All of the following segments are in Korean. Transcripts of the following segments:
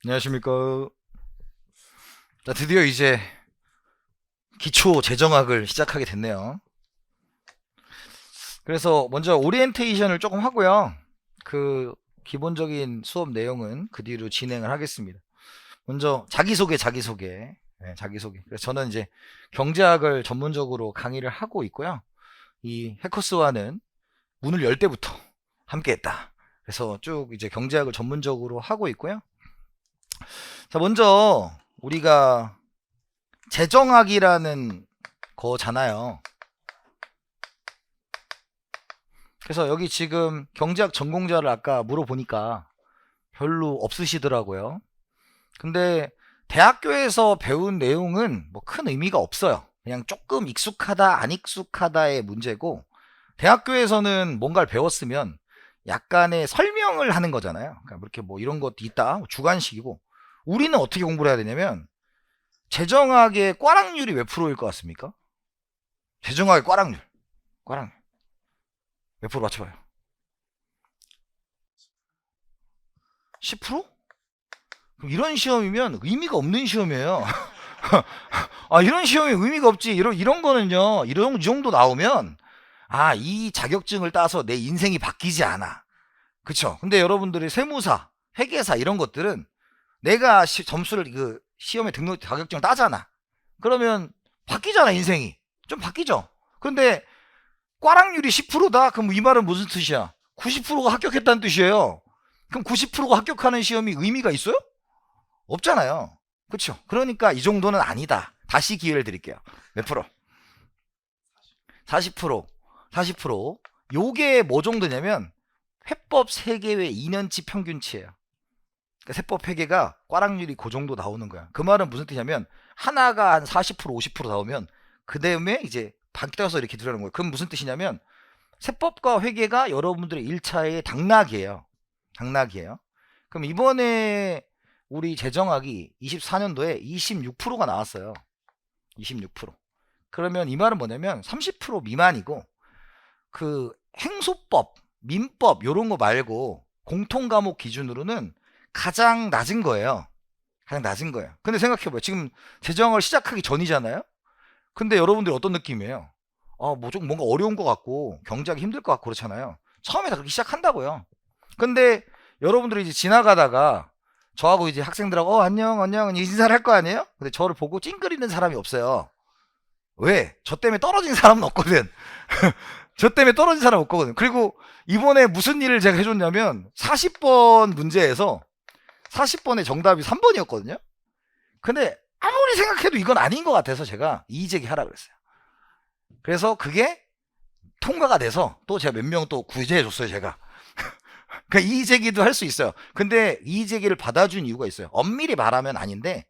안녕하십니까. 자, 드디어 이제 기초 재정학을 시작하게 됐네요. 그래서 먼저 오리엔테이션을 조금 하고요. 그 기본적인 수업 내용은 그 뒤로 진행을 하겠습니다. 먼저 자기소개. 네, 자기소개. 그래서 저는 이제 경제학을 전문적으로 강의를 하고 있고요. 이 해커스와는 문을 열 때부터 함께했다. 그래서 쭉 이제 경제학을 전문적으로 하고 있고요. 자, 먼저 우리가 재정학이라는 거잖아요. 그래서 여기 지금 경제학 전공자를 아까 물어보니까 별로 없으시더라고요. 근데 대학교에서 배운 내용은 뭐 큰 의미가 없어요. 그냥 조금 익숙하다 안 익숙하다의 문제고, 대학교에서는 뭔가를 배웠으면 약간의 설명을 하는 거잖아요. 그러니까 이렇게 뭐 이런 것도 있다, 주관식이고. 우리는 어떻게 공부를 해야 되냐면, 재정학의 꽈락률이 몇 프로일 것 같습니까? 재정학의 꽈락률 몇 프로 맞춰봐요. 10%? 이런 시험이면 의미가 없는 시험이에요. 아, 이런 시험이 의미가 없지. 이런 거는요, 이 정도 나오면, 아, 이 자격증을 따서 내 인생이 바뀌지 않아. 그쵸? 근데 여러분들이 세무사, 회계사 이런 것들은 내가 점수를 시험에 등록 자격증을 따잖아. 그러면 바뀌잖아, 인생이. 좀 바뀌죠? 근데 꽈락률이 10%다? 그럼 이 말은 무슨 뜻이야? 90%가 합격했다는 뜻이에요. 그럼 90%가 합격하는 시험이 의미가 있어요? 없잖아요. 그쵸? 그러니까 이 정도는 아니다. 다시 기회를 드릴게요. 몇 프로? 40%. 40%. 요게 뭐 정도냐면 회법 세계의 2년치 평균치예요. 그러니까 세법 회계가 꽈락률이 그 정도 나오는 거야. 그 말은 무슨 뜻이냐면 하나가 한 40%, 50% 나오면 그 다음에 이제 바뀌어서 이렇게 들어가는 거예요. 그럼 무슨 뜻이냐면 세법과 회계가 여러분들의 1차의 당락이에요. 당락이에요. 그럼 이번에 우리 재정학이 24년도에 26%가 나왔어요. 26%. 그러면 이 말은 뭐냐면 30% 미만이고, 그 행소법, 민법 요런 거 말고 공통 과목 기준으로는 가장 낮은 거예요. 가장 낮은 거예요. 근데 생각해봐요. 지금 재정을 시작하기 전이잖아요. 근데 여러분들이 어떤 느낌이에요? 뭐 좀 뭔가 어려운 것 같고 경제하기 힘들 것 같고 그렇잖아요. 처음에 다 그렇게 시작한다고요. 근데 여러분들이 이제 지나가다가 저하고 이제 학생들하고 안녕 안녕 인사를 할 거 아니에요? 근데 저를 보고 찡그리는 사람이 없어요. 왜? 저 때문에 떨어진 사람은 없거든. 저 때문에 떨어진 사람 없거든. 그리고 이번에 무슨 일을 제가 해줬냐면 40번 문제에서 40번의 정답이 3번이었거든요. 근데 아무리 생각해도 이건 아닌 것 같아서 제가 이의제기 하라 그랬어요. 그래서 그게 통과가 돼서 또 제가 몇 명 또 구제해 줬어요, 제가. 그러니까 이의제기도 할 수 있어요. 근데 이의제기를 받아준 이유가 있어요. 엄밀히 말하면 아닌데,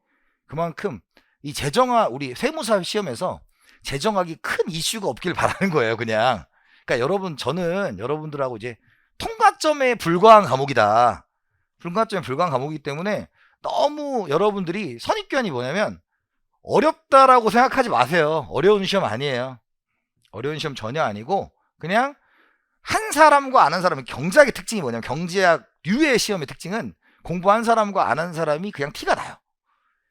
그만큼 이 재정학, 우리 세무사 시험에서 재정학이 큰 이슈가 없길 바라는 거예요, 그냥. 그러니까 여러분, 저는 여러분들하고 이제 통과점에 불과한 과목이다. 통과점에 불과한 과목이기 때문에 너무 여러분들이 선입견이 뭐냐면 어렵다라고 생각하지 마세요. 어려운 시험 아니에요. 어려운 시험 전혀 아니고, 그냥 한 사람과 안 한 사람의 경제학의 특징이 뭐냐면, 경제학 류의 시험의 특징은 공부한 사람과 안 한 사람이 그냥 티가 나요.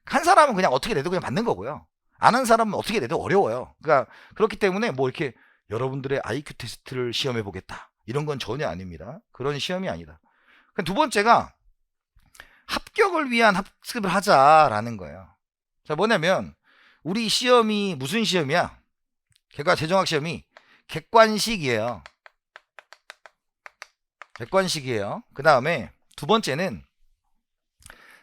한 사람은 그냥 어떻게 내도 그냥 맞는 거고요. 안 한 사람은 어떻게 내도 어려워요. 그러니까 그렇기 때문에 뭐 이렇게 여러분들의 IQ 테스트를 시험해 보겠다, 이런 건 전혀 아닙니다. 그런 시험이 아니다. 두 번째가 합격을 위한 학습을 하자라는 거예요. 자, 뭐냐면 우리 시험이 무슨 시험이야? 걔가 재정학 시험이 객관식이에요. 객관식이에요. 그 다음에 두 번째는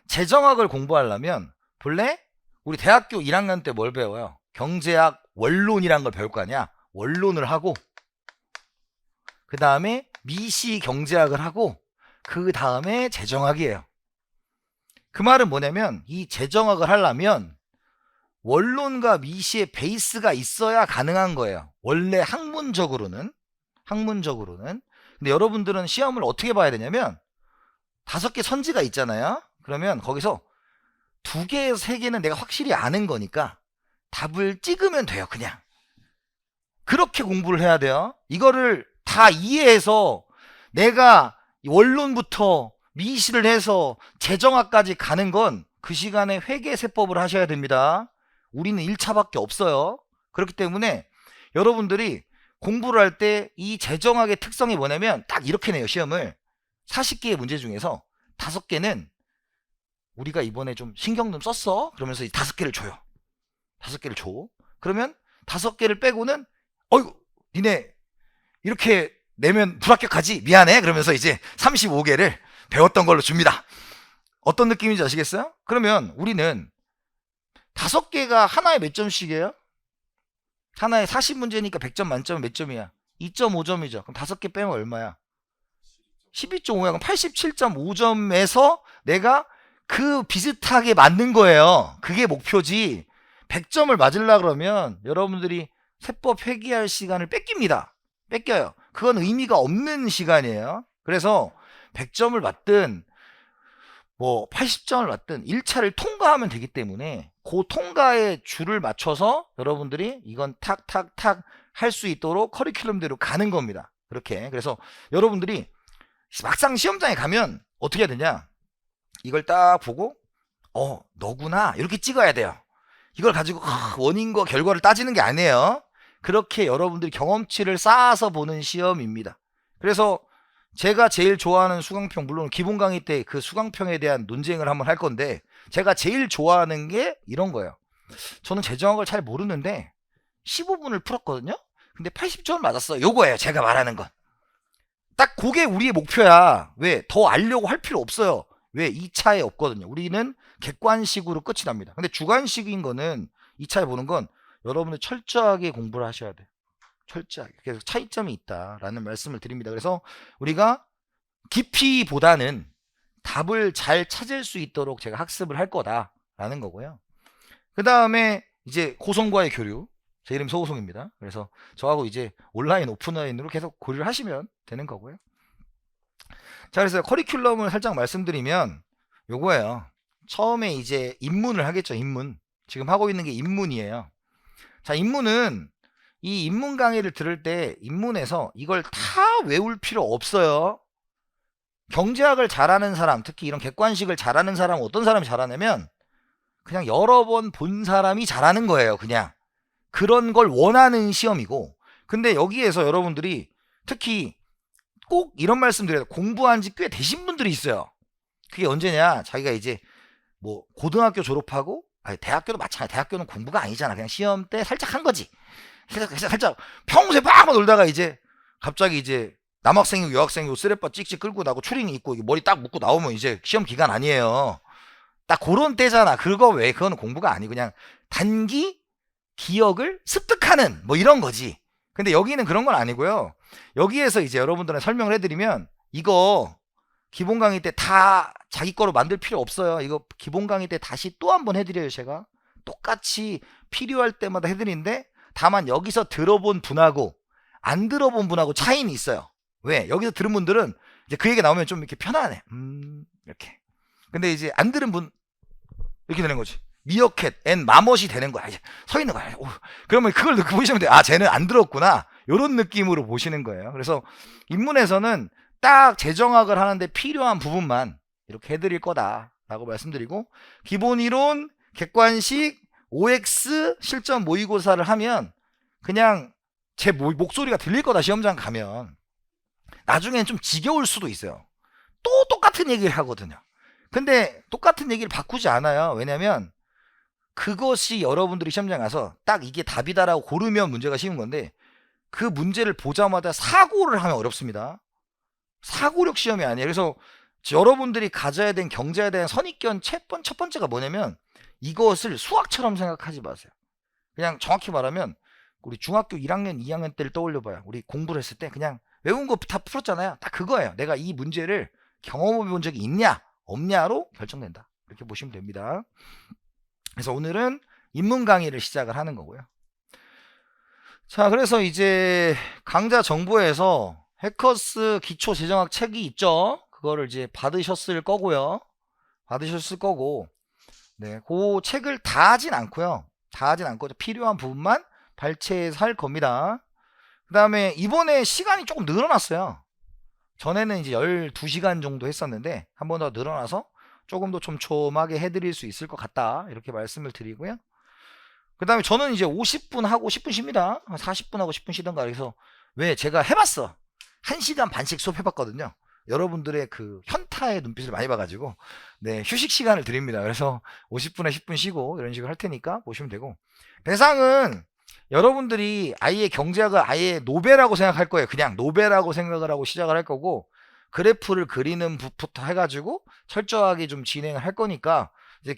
재정학을 공부하려면 본래 우리 대학교 1학년 때 뭘 배워요? 경제학 원론이란 걸 배울 거 아니야. 원론을 하고, 그 다음에 미시 경제학을 하고, 그 다음에 재정학이에요. 그 말은 뭐냐면 이 재정학을 하려면 원론과 미시의 베이스가 있어야 가능한 거예요. 원래 학문적으로는. 근데 여러분들은 시험을 어떻게 봐야 되냐면 5개 선지가 있잖아요. 그러면 거기서 2개에서 3개는 내가 확실히 아는 거니까 답을 찍으면 돼요. 그냥 그렇게 공부를 해야 돼요. 이거를 다 이해해서 내가 원론부터 미시를 해서 재정학까지 가는 건 그 시간에 회계세법을 하셔야 됩니다. 우리는 1차밖에 없어요. 그렇기 때문에 여러분들이 공부를 할 때 이 재정학의 특성이 뭐냐면 딱 이렇게 내요. 시험을 40개의 문제 중에서 5개는 우리가 이번에 좀 신경 좀 썼어 그러면서 5개를 줘요. 5개를 줘. 그러면 5개를 빼고는 어이구 니네 이렇게 내면 불합격하지 미안해 그러면서 이제 35개를 배웠던 걸로 줍니다. 어떤 느낌인지 아시겠어요? 그러면 우리는 5개가 하나에 몇 점씩이에요? 하나에 40문제니까 100점 만점은 몇 점이야? 2.5점이죠. 그럼 5개 빼면 얼마야? 12.5야. 그럼 87.5점에서 내가 그 비슷하게 맞는 거예요. 그게 목표지. 100점을 맞으려 그러면 여러분들이 세법 회계할 시간을 뺏깁니다. 뺏겨요. 그건 의미가 없는 시간이에요. 그래서 100점을 맞든 뭐 80점을 맞든 1차를 통과하면 되기 때문에 그 통과의 줄을 맞춰서 여러분들이 이건 탁탁탁 할 수 있도록 커리큘럼대로 가는 겁니다. 그렇게. 그래서 여러분들이 막상 시험장에 가면 어떻게 해야 되냐? 이걸 딱 보고 너구나 이렇게 찍어야 돼요. 이걸 가지고 원인과 결과를 따지는 게 아니에요. 그렇게 여러분들이 경험치를 쌓아서 보는 시험입니다. 그래서 제가 제일 좋아하는 수강평, 물론 기본 강의 때 그 수강평에 대한 논쟁을 한번 할 건데 제가 제일 좋아하는 게 이런 거예요. 저는 재정학을 잘 모르는데 15분을 풀었거든요. 근데 80점을 맞았어요. 요거예요. 제가 말하는 건. 딱 그게 우리의 목표야. 왜? 더 알려고 할 필요 없어요. 왜? 2차에 없거든요. 우리는 객관식으로 끝이 납니다. 근데 주관식인 거는 2차에 보는 건 여러분들 철저하게 공부를 하셔야 돼요. 철저하게. 그래서 차이점이 있다라는 말씀을 드립니다. 그래서 우리가 깊이보다는 답을 잘 찾을 수 있도록 제가 학습을 할 거다라는 거고요. 그 다음에 이제 고성과의 교류. 제 이름이 서우송입니다. 그래서 저하고 이제 온라인, 오프라인으로 계속 교류를 하시면 되는 거고요. 자, 그래서 커리큘럼을 살짝 말씀드리면 요거예요. 처음에 이제 입문을 하겠죠. 입문. 지금 하고 있는 게 입문이에요. 자, 입문은 이 입문 강의를 들을 때 입문에서 이걸 다 외울 필요 없어요. 경제학을 잘하는 사람, 특히 이런 객관식을 잘하는 사람은 어떤 사람이 잘하냐면 그냥 여러 번 본 사람이 잘하는 거예요. 그냥 그런 걸 원하는 시험이고, 근데 여기에서 여러분들이 특히 꼭 이런 말씀 드려요. 공부한 지 꽤 되신 분들이 있어요. 그게 언제냐? 자기가 이제 뭐 고등학교 졸업하고, 아니 대학교도 마찬가지. 대학교는 공부가 아니잖아. 그냥 시험 때 살짝 한 거지. 살짝 평소에 막 놀다가 이제 갑자기 이제 남학생이고 여학생이고 쓰레빠 찍찍 끌고 나고 추리닝 입고 머리 딱 묶고 나오면 이제 시험 기간 아니에요. 딱 그런 때잖아. 그거 왜? 그거는 공부가 아니고 그냥 단기 기억을 습득하는 뭐 이런 거지. 근데 여기는 그런 건 아니고요. 여기에서 이제 여러분들한테 설명을 해드리면 이거 기본 강의 때 다 자기 거로 만들 필요 없어요. 이거 기본 강의 때 다시 또 한번 해드려요. 제가 똑같이 필요할 때마다 해드리는데 다만 여기서 들어본 분하고 안 들어본 분하고 차이는 있어요. 왜? 여기서 들은 분들은 이제 그 얘기 나오면 좀 이렇게 편안해. 이렇게. 근데 이제 안 들은 분 이렇게 되는 거지. 미어캣 앤 마멋이 되는 거야. 이제 서 있는 거야. 오, 그러면 그걸 보시면 돼. 아, 쟤는 안 들었구나. 이런 느낌으로 보시는 거예요. 그래서 입문에서는 딱 재정학을 하는데 필요한 부분만 이렇게 해드릴 거다라고 말씀드리고, 기본 이론, 객관식, OX, 실전 모의고사를 하면 그냥 제 목소리가 들릴 거다. 시험장 가면 나중에는 좀 지겨울 수도 있어요. 또 똑같은 얘기를 하거든요. 근데 똑같은 얘기를 바꾸지 않아요. 왜냐면 그것이 여러분들이 시험장 가서 딱 이게 답이다라고 고르면 문제가 쉬운 건데, 그 문제를 보자마자 사고를 하면 어렵습니다. 사고력 시험이 아니에요. 그래서 여러분들이 가져야 되는 경제에 대한 선입견 첫 번째가 뭐냐면 이것을 수학처럼 생각하지 마세요. 그냥 정확히 말하면 우리 중학교 1학년, 2학년 때를 떠올려 봐요. 우리 공부를 했을 때 그냥 외운 거 다 풀었잖아요. 딱 그거예요. 내가 이 문제를 경험해 본 적이 있냐 없냐로 결정된다. 이렇게 보시면 됩니다. 그래서 오늘은 입문 강의를 시작을 하는 거고요. 자, 그래서 이제 강좌 정보에서 해커스 기초 재정학 책이 있죠. 그거를 이제 받으셨을 거고요. 받으셨을 거고, 네, 그 책을 다 하진 않고요. 다 하진 않고 필요한 부분만 발췌해서 할 겁니다. 그 다음에 이번에 시간이 조금 늘어났어요. 전에는 이제 12시간 정도 했었는데 한 번 더 늘어나서 조금 더 촘촘하게 해드릴 수 있을 것 같다, 이렇게 말씀을 드리고요. 그 다음에 저는 이제 50분 하고 10분 쉽니다. 40분 하고 10분 쉬던가. 그래서 왜 제가 해봤어. 1시간 반씩 수업 해봤거든요. 여러분들의 그 현타의 눈빛을 많이 봐가지고 네, 휴식 시간을 드립니다. 그래서 50분에 10분 쉬고 이런 식으로 할 테니까 보시면 되고, 대상은 여러분들이 아예 경제학을 아예 노베라고 생각할 거예요. 그냥 노베라고 생각을 하고 시작을 할 거고, 그래프를 그리는 부터 해가지고 철저하게 좀 진행을 할 거니까, 이제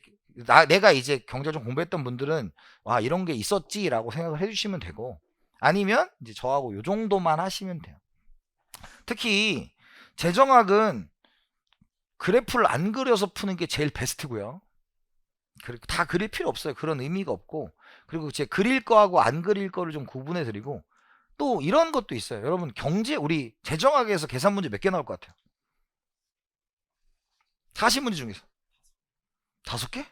내가 이제 경제 좀 공부했던 분들은 와, 이런 게 있었지라고 생각을 해주시면 되고, 아니면 이제 저하고 요 정도만 하시면 돼요. 특히 재정학은 그래프를 안 그려서 푸는 게 제일 베스트고요. 그리고 다 그릴 필요 없어요. 그런 의미가 없고, 그리고 제 그릴 거하고 안 그릴 거를 좀 구분해 드리고, 또 이런 것도 있어요. 여러분, 경제 우리 재정학에서 계산 문제 몇 개 나올 것 같아요? 40문제 중에서 5개?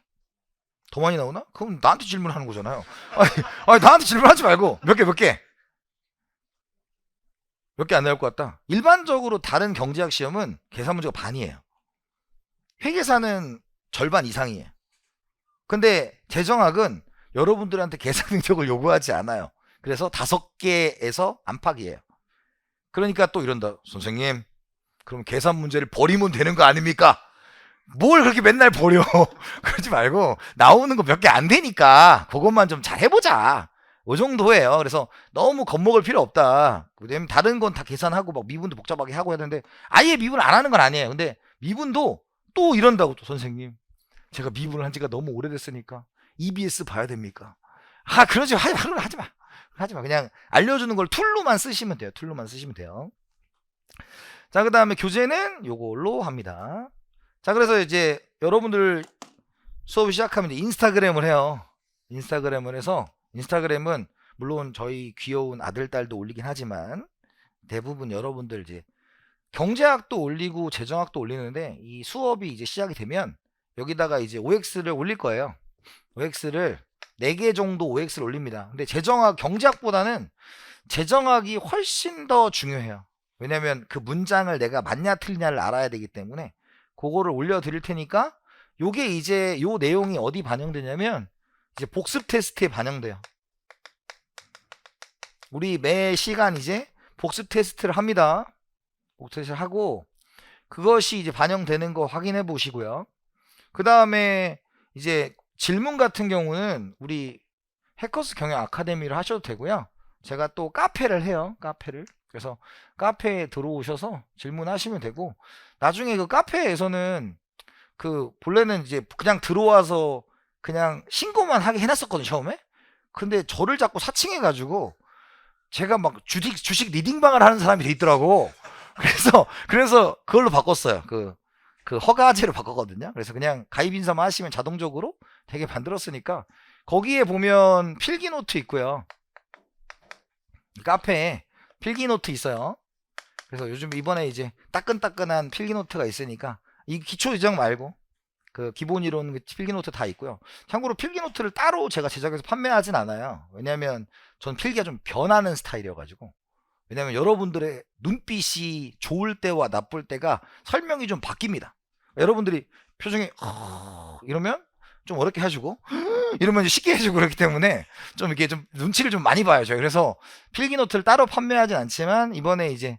더 많이 나오나? 그럼 나한테 질문하는 거잖아요. 아니 나한테 질문하지 말고 몇 개 몇 개 몇 개 안 나올 것 같다. 일반적으로 다른 경제학 시험은 계산 문제가 반이에요. 회계사는 절반 이상이에요. 근데 재정학은 여러분들한테 계산 능력을 요구하지 않아요. 그래서 5개에서 안팎이에요. 그러니까 또 이런다. 선생님, 그럼 계산 문제를 버리면 되는 거 아닙니까? 뭘 그렇게 맨날 버려. 그러지 말고 나오는 거 몇 개 안 되니까 그것만 좀 잘 해보자, 이 정도예요. 그래서 너무 겁먹을 필요 없다. 왜냐면 다른 건 다 계산하고 막 미분도 복잡하게 하고 해야 되는데, 아예 미분 안 하는 건 아니에요. 근데 미분도 또 이런다고, 또 선생님 제가 미분을 한 지가 너무 오래됐으니까 EBS 봐야 됩니까? 아, 그러지 마. 하지마. 그냥 알려주는 걸 툴로만 쓰시면 돼요. 툴로만 쓰시면 돼요. 자, 그 다음에 교재는 요걸로 합니다. 자, 그래서 이제 여러분들 수업을 시작하면 이제 인스타그램을 해요. 인스타그램을 해서, 인스타그램은 물론 저희 귀여운 아들, 딸도 올리긴 하지만 대부분 여러분들 이제 경제학도 올리고 재정학도 올리는데, 이 수업이 이제 시작이 되면 여기다가 이제 OX를 올릴 거예요. OX를 4개 정도 OX를 올립니다. 근데 재정학, 경제학보다는 재정학이 훨씬 더 중요해요. 왜냐면 그 문장을 내가 맞냐 틀리냐를 알아야 되기 때문에 그거를 올려 드릴 테니까, 요게 이제 요 내용이 어디 반영되냐면 이제 복습 테스트에 반영돼요. 우리 매 시간 이제 복습 테스트를 합니다. 복습 테스트를 하고 그것이 이제 반영되는 거 확인해 보시고요. 그 다음에 이제 질문 같은 경우는 우리 해커스 경영 아카데미를 하셔도 되고요. 제가 또 카페를 해요. 카페를. 그래서 카페에 들어오셔서 질문하시면 되고, 나중에 그 카페에서는 그 본래는 이제 그냥 들어와서 그냥 신고만 하게 해놨었거든요, 처음에. 근데 저를 자꾸 사칭해가지고 제가 막 주식 리딩방을 하는 사람이 돼 있더라고. 그래서 그걸로 바꿨어요. 그 허가제로 바꿨거든요. 그래서 그냥 가입 인사만 하시면 자동적으로 되게 만들었으니까, 거기에 보면 필기노트 있고요. 카페에 필기노트 있어요. 그래서 요즘 이번에 이제 따끈따끈한 필기노트가 있으니까, 이 기초 유형 말고 그 기본 이론 필기노트 다 있고요. 참고로 필기노트를 따로 제가 제작해서 판매하진 않아요. 왜냐면 전 필기가 좀 변하는 스타일이어가지고. 왜냐면 여러분들의 눈빛이 좋을 때와 나쁠 때가 설명이 좀 바뀝니다. 여러분들이 표정이 이러면 좀 어렵게 해주고, 이러면 이제 쉽게 해주고, 그렇기 때문에 좀 이렇게 좀 눈치를 좀 많이 봐요, 저희. 그래서 필기노트를 따로 판매하진 않지만, 이번에 이제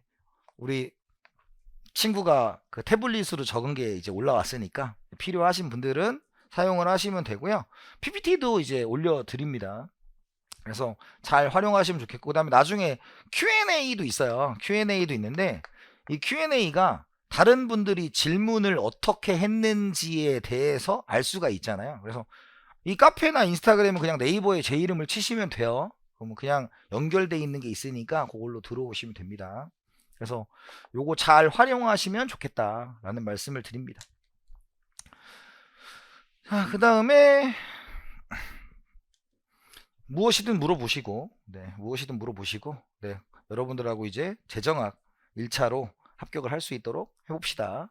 우리 친구가 그 태블릿으로 적은 게 이제 올라왔으니까 필요하신 분들은 사용을 하시면 되고요. PPT도 이제 올려드립니다. 그래서 잘 활용하시면 좋겠고, 그 다음에 나중에 Q&A도 있어요. Q&A도 있는데, 이 Q&A가 다른 분들이 질문을 어떻게 했는지에 대해서 알 수가 있잖아요. 그래서 이 카페나 인스타그램은 그냥 네이버에 제 이름을 치시면 돼요. 그러면 그냥 연결돼 있는 게 있으니까 그걸로 들어오시면 됩니다. 그래서 요거 잘 활용하시면 좋겠다라는 말씀을 드립니다. 자, 그 다음에 무엇이든 물어보시고, 네, 여러분들하고 이제 재정학 1차로 합격을 할 수 있도록 해봅시다.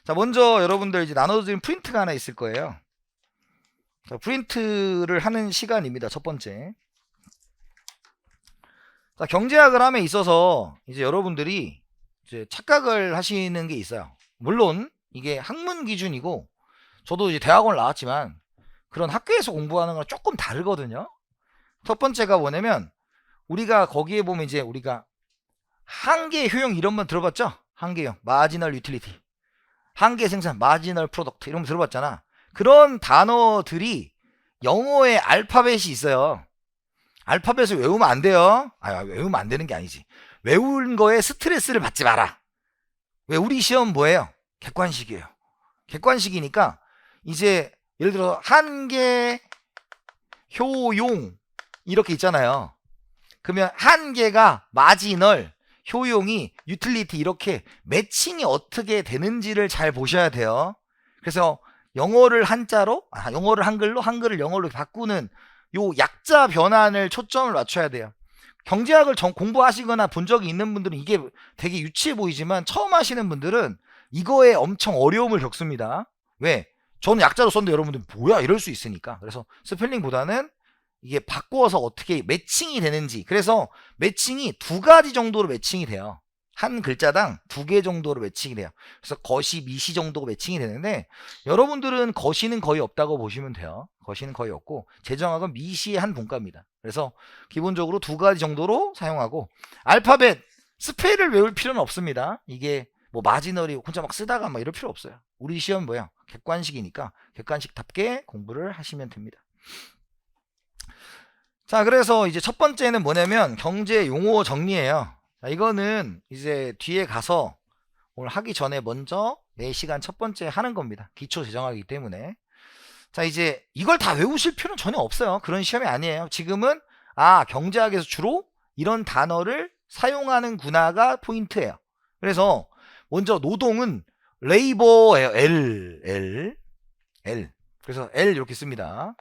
자, 먼저 여러분들 이제 나눠드린 프린트가 하나 있을 거예요. 자, 프린트를 하는 시간입니다. 첫 번째. 자, 경제학을 함에 있어서 이제 여러분들이 이제 착각을 하시는 게 있어요. 물론 이게 학문 기준이고 저도 이제 대학원을 나왔지만 그런 학교에서 공부하는 거랑 조금 다르거든요. 첫 번째가 뭐냐면 우리가 거기에 보면 이제 우리가 한계 효용 이런 번 들어봤죠? 한계용, 마지널 유틸리티, 한계 생산, 마지널 프로덕트 이런 거 들어봤잖아. 그런 단어들이 영어의 알파벳이 있어요. 알파벳을 외우면 안 돼요. 외우면 안 되는 게 아니지. 외운 거에 스트레스를 받지 마라. 왜 우리 시험 뭐예요? 객관식이에요. 객관식이니까 이제 예를 들어 한계, 효용 이렇게 있잖아요. 그러면 한계가 마지널, 효용이 유틸리티 이렇게 매칭이 어떻게 되는지를 잘 보셔야 돼요. 그래서 영어를 한자로, 영어를 한글로, 한글을 영어로 바꾸는 요 약자 변환을 초점을 맞춰야 돼요. 경제학을 공부하시거나 본 적이 있는 분들은 이게 되게 유치해 보이지만 처음 하시는 분들은 이거에 엄청 어려움을 겪습니다. 왜? 저는 약자로 썼는데 여러분들 뭐야 이럴 수 있으니까. 그래서 스펠링보다는 이게 바꾸어서 어떻게 매칭이 되는지. 그래서 매칭이 2가지 정도로 매칭이 돼요. 한 글자당 2개 정도로 매칭이 돼요. 그래서 거시, 미시 정도가 매칭이 되는데 여러분들은 거시는 거의 없다고 보시면 돼요. 거시는 거의 없고 재정학은 미시의 한 분과입니다. 그래서 기본적으로 2가지 정도로 사용하고 알파벳, 스펠을 외울 필요는 없습니다. 이게 뭐 마지널이 혼자 막 쓰다가 막 이럴 필요 없어요. 우리 시험 뭐야? 객관식이니까 객관식답게 공부를 하시면 됩니다. 자, 그래서 이제 첫 번째는 뭐냐면 경제 용어 정리예요. 자, 이거는 이제 뒤에 가서 오늘 하기 전에 먼저 4시간 첫 번째 하는 겁니다. 기초 재정하기 때문에. 자, 이제 이걸 다 외우실 필요는 전혀 없어요. 그런 시험이 아니에요. 지금은 경제학에서 주로 이런 단어를 사용하는구나가 포인트예요. 그래서 먼저 노동은 레이버예요. L. 그래서 L 이렇게 씁니다.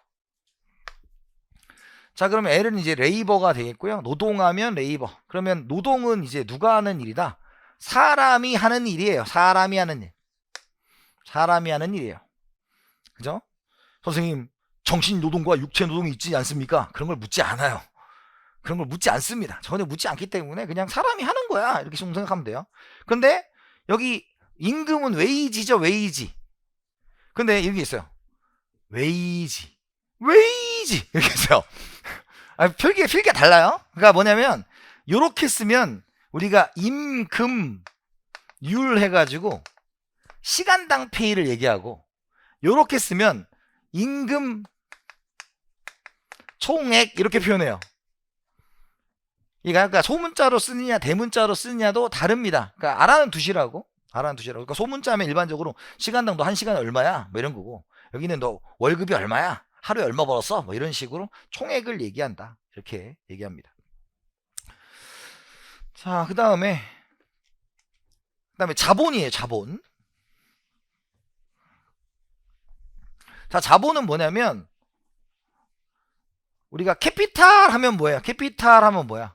자, 그러면 L은 이제 레이버가 되겠고요. 노동하면 레이버. 그러면 노동은 이제 누가 하는 일이다? 사람이 하는 일이에요. 사람이 하는 일. 사람이 하는 일이에요. 그죠? 선생님, 정신 노동과 육체 노동이 있지 않습니까? 그런 걸 묻지 않아요. 그런 걸 묻지 않습니다. 전혀 묻지 않기 때문에 그냥 사람이 하는 거야. 이렇게 생각하면 돼요. 근데 여기 임금은 웨이지죠. 웨이지. 근데 이렇게 있어요. 웨이지 이렇게 있어요. 필기가 달라요. 그러니까 뭐냐면 요렇게 쓰면 우리가 임금율 해가지고 시간당 페이를 얘기하고, 요렇게 쓰면 임금 총액 이렇게 표현해요. 그러니까 소문자로 쓰느냐 대문자로 쓰느냐도 다릅니다. 그러니까 알아는 두시라고. 그러니까 소문자면 일반적으로 시간당 너 1시간에 얼마야? 뭐 이런 거고, 여기는 너 월급이 얼마야? 하루에 얼마 벌었어? 뭐 이런 식으로 총액을 얘기한다. 이렇게 얘기합니다. 자, 그 다음에 자본이에요. 자본. 자, 자본은 뭐냐면 우리가 캐피탈 하면 뭐야? 캐피탈 하면 뭐야?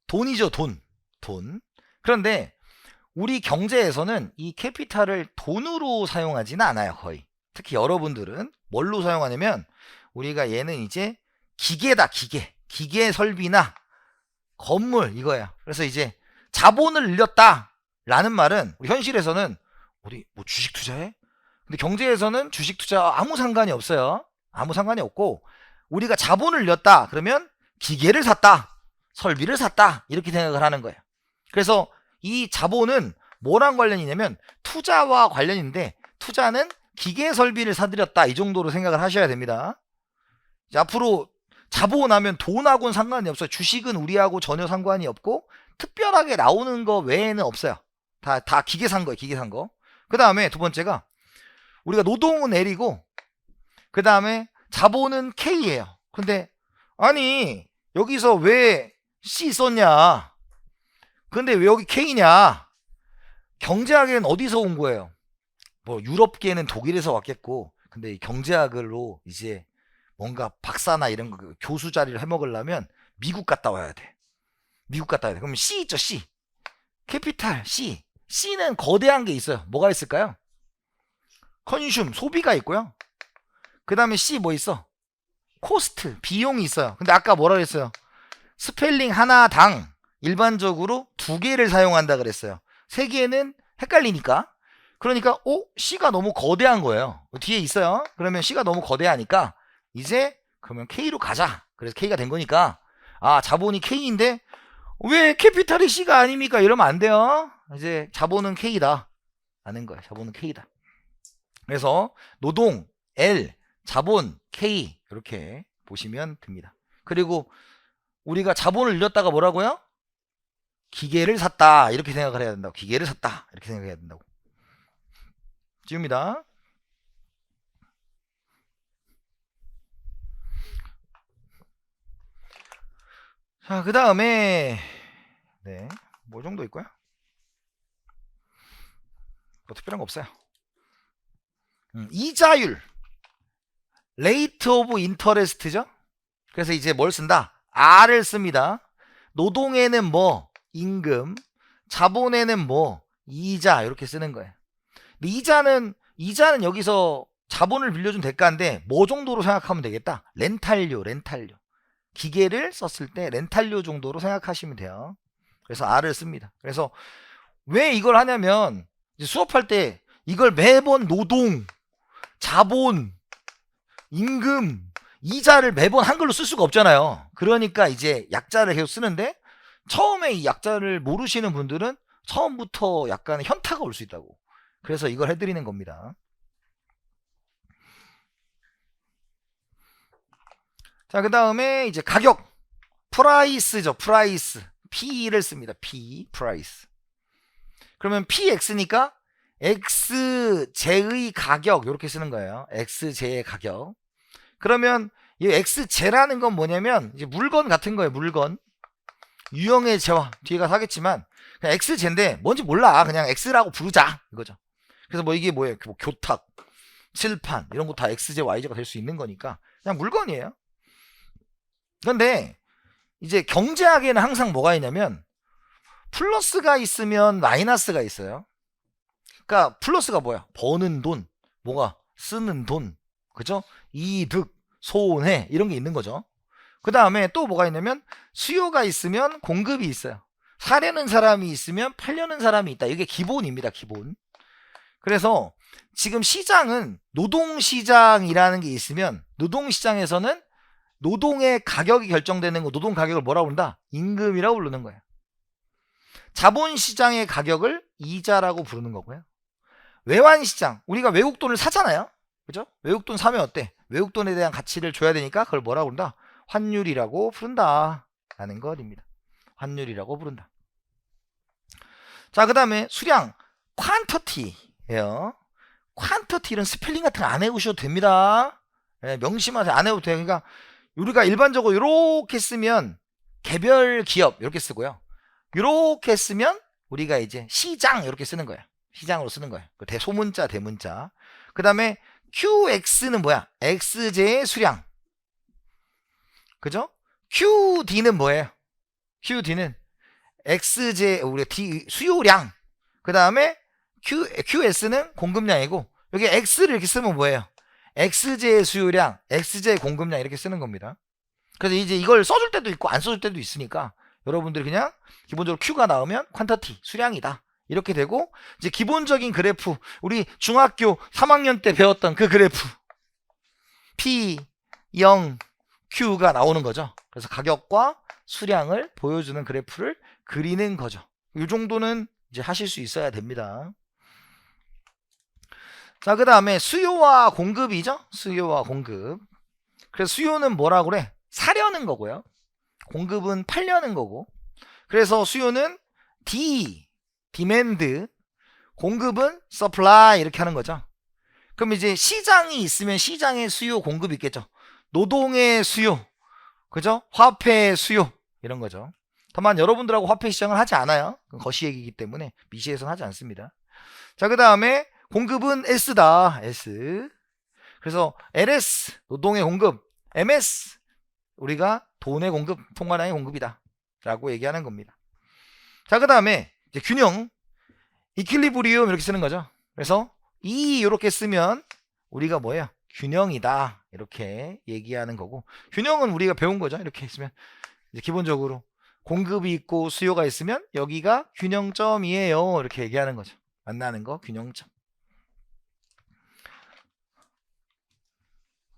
돈이죠. 돈. 그런데 우리 경제에서는 이 캐피탈을 돈으로 사용하지는 않아요. 거의. 특히 여러분들은 뭘로 사용하냐면 우리가 얘는 이제 기계다. 기계 설비나 건물 이거야. 그래서 이제 자본을 늘렸다 라는 말은 우리 현실에서는 어디 뭐 주식 투자해? 근데 경제에서는 주식 투자 아무 상관이 없어요. 아무 상관이 없고, 우리가 자본을 늘렸다 그러면 기계를 샀다, 설비를 샀다 이렇게 생각을 하는 거예요. 그래서 이 자본은 뭐랑 관련이냐면 투자와 관련인데, 투자는 기계 설비를 사들였다 이 정도로 생각을 하셔야 됩니다. 이제 앞으로 자본하면 돈하고는 상관이 없어요. 주식은 우리하고 전혀 상관이 없고 특별하게 나오는 거 외에는 없어요. 다 기계 산 거예요. 기계 산 거. 그 다음에 두 번째가 우리가 노동은 L이고 그 다음에 자본은 K예요. 근데 아니 여기서 왜 C 썼냐? 근데 왜 여기 K냐? 경제학에는 어디서 온 거예요? 뭐 유럽계는 독일에서 왔겠고, 근데 경제학으로 이제 뭔가 박사나 이런 거 교수 자리를 해먹으려면 미국 갔다 와야 돼. 그러면 C 있죠. C. 캐피탈 C. C는 거대한 게 있어요. 뭐가 있을까요? 컨슘, 소비가 있고요. 그 다음에 C 뭐 있어? 코스트, 비용이 있어요. 근데 아까 뭐라 그랬어요? 스펠링 하나당 일반적으로 2개를 사용한다 그랬어요. 세기에는 헷갈리니까. 그러니까 C가 너무 거대한 거예요. 뒤에 있어요. 그러면 C가 너무 거대하니까 이제 그러면 K로 가자. 그래서 K가 된 거니까 자본이 K인데 왜 캐피탈이 C가 아닙니까? 이러면 안 돼요. 이제 자본은 K다 아는 거예요. 자본은 K다. 그래서 노동 L, 자본 K 이렇게 보시면 됩니다. 그리고 우리가 자본을 늘렸다가 뭐라고요? 기계를 샀다 이렇게 생각을 해야 된다고. 기계를 샀다 이렇게 생각해야 된다고. 지웁니다. 자, 그 다음에 뭐 정도 있고요. 뭐 특별한 거 없어요. 이자율 레이트 오브 인터레스트죠. 그래서 이제 뭘 쓴다? R을 씁니다. 노동에는 뭐 임금, 자본에는 뭐 이자 이렇게 쓰는 거예요. 근데 이자는 여기서 자본을 빌려준 대가인데 뭐 정도로 생각하면 되겠다? 렌탈료. 기계를 썼을 때 렌탈료 정도로 생각하시면 돼요. 그래서 R을 씁니다. 그래서 왜 이걸 하냐면 이제 수업할 때 이걸 매번 노동, 자본, 임금, 이자를 매번 한글로 쓸 수가 없잖아요. 그러니까 이제 약자를 계속 쓰는데 처음에 이 약자를 모르시는 분들은 처음부터 약간 현타가 올 수 있다고. 그래서 이걸 해드리는 겁니다. 자, 그 다음에 이제 가격 프라이스죠. 프라이스 P를 씁니다. P 프라이스. 그러면 PX니까 XJ의 가격 이렇게 쓰는 거예요. XJ의 가격. 그러면 이 XJ라는 건 뭐냐면 이제 물건 같은 거예요. 물건. 유형의 재화 뒤에 가서 하겠지만 그냥 XJ인데 뭔지 몰라. 그냥 X라고 부르자 이거죠. 그래서 뭐 이게 뭐예요? 뭐 교탁, 칠판 이런 거 다 XJ, YJ가 될 수 있는 거니까 그냥 물건이에요. 그런데 이제 경제학에는 항상 뭐가 있냐면 플러스가 있으면 마이너스가 있어요. 그러니까 플러스가 뭐야? 버는 돈, 뭐가 쓰는 돈, 그죠? 이득, 손해 이런 게 있는 거죠. 그 다음에 또 뭐가 있냐면 수요가 있으면 공급이 있어요. 사려는 사람이 있으면 팔려는 사람이 있다. 이게 기본입니다. 기본. 그래서 지금 시장은 노동시장이라는 게 있으면 노동시장에서는 노동의 가격이 결정되는 거, 노동 가격을 뭐라고 부른다? 임금이라고 부르는 거예요. 자본시장의 가격을 이자라고 부르는 거고요. 외환시장, 우리가 외국 돈을 사잖아요. 그죠? 외국 돈 사면 어때? 외국 돈에 대한 가치를 줘야 되니까 그걸 뭐라고 부른다? 환율이라고 부른다 라는 것입니다. 환율이라고 부른다. 자, 그 다음에 수량 퀀터티예요. 퀀터티 이런 스펠링 같은 거 안 해오셔도 됩니다. 명심하세요. 안 해도 돼요. 그러니까 우리가 일반적으로 이렇게 쓰면 개별 기업 이렇게 쓰고요. 이렇게 쓰면 우리가 이제 시장 이렇게 쓰는 거예요. 시장으로 쓰는 거예요. 대소문자, 대문자. 그 다음에 QX는 뭐야? XJ의 수량. 그죠? QD는 뭐예요? QD는 XJ, 우리 D, 수요량. 그 다음에 QS는 공급량이고, 여기 X를 이렇게 쓰면 뭐예요? XJ의 수요량, XJ의 공급량 이렇게 쓰는 겁니다. 그래서 이제 이걸 써줄 때도 있고 안 써줄 때도 있으니까 여러분들이 그냥 기본적으로 Q가 나오면 퀀터티, 수량이다. 이렇게 되고, 이제 기본적인 그래프, 우리 중학교 3학년 때 배웠던 그 그래프 P, 0, Q가 나오는 거죠. 그래서 가격과 수량을 보여주는 그래프를 그리는 거죠. 이 정도는 이제 하실 수 있어야 됩니다. 자, 그 다음에 수요와 공급이죠. 수요와 공급. 그래서 수요는 뭐라고 그래? 사려는 거고요. 공급은 팔려는 거고. 그래서 수요는 demand, 공급은 supply 이렇게 하는 거죠. 그럼 이제 시장이 있으면 시장의 수요, 공급이 있겠죠. 노동의 수요, 그죠? 화폐의 수요 이런 거죠. 다만 여러분들하고 화폐 시장을 하지 않아요. 그건 거시 얘기이기 때문에 미시에서는 하지 않습니다. 자, 그 다음에 공급은 S다. S. 그래서 LS 노동의 공급, MS 우리가 돈의 공급, 통화량의 공급이다 라고 얘기하는 겁니다. 자, 그 다음에 이제 균형, 이퀄리브리움 이렇게 쓰는 거죠. 그래서 이렇게 쓰면 우리가 뭐예요? 균형이다 이렇게 얘기하는 거고, 균형은 우리가 배운 거죠. 이렇게 있으면 이제 기본적으로 공급이 있고 수요가 있으면 여기가 균형점이에요. 이렇게 얘기하는 거죠. 만나는 거 균형점.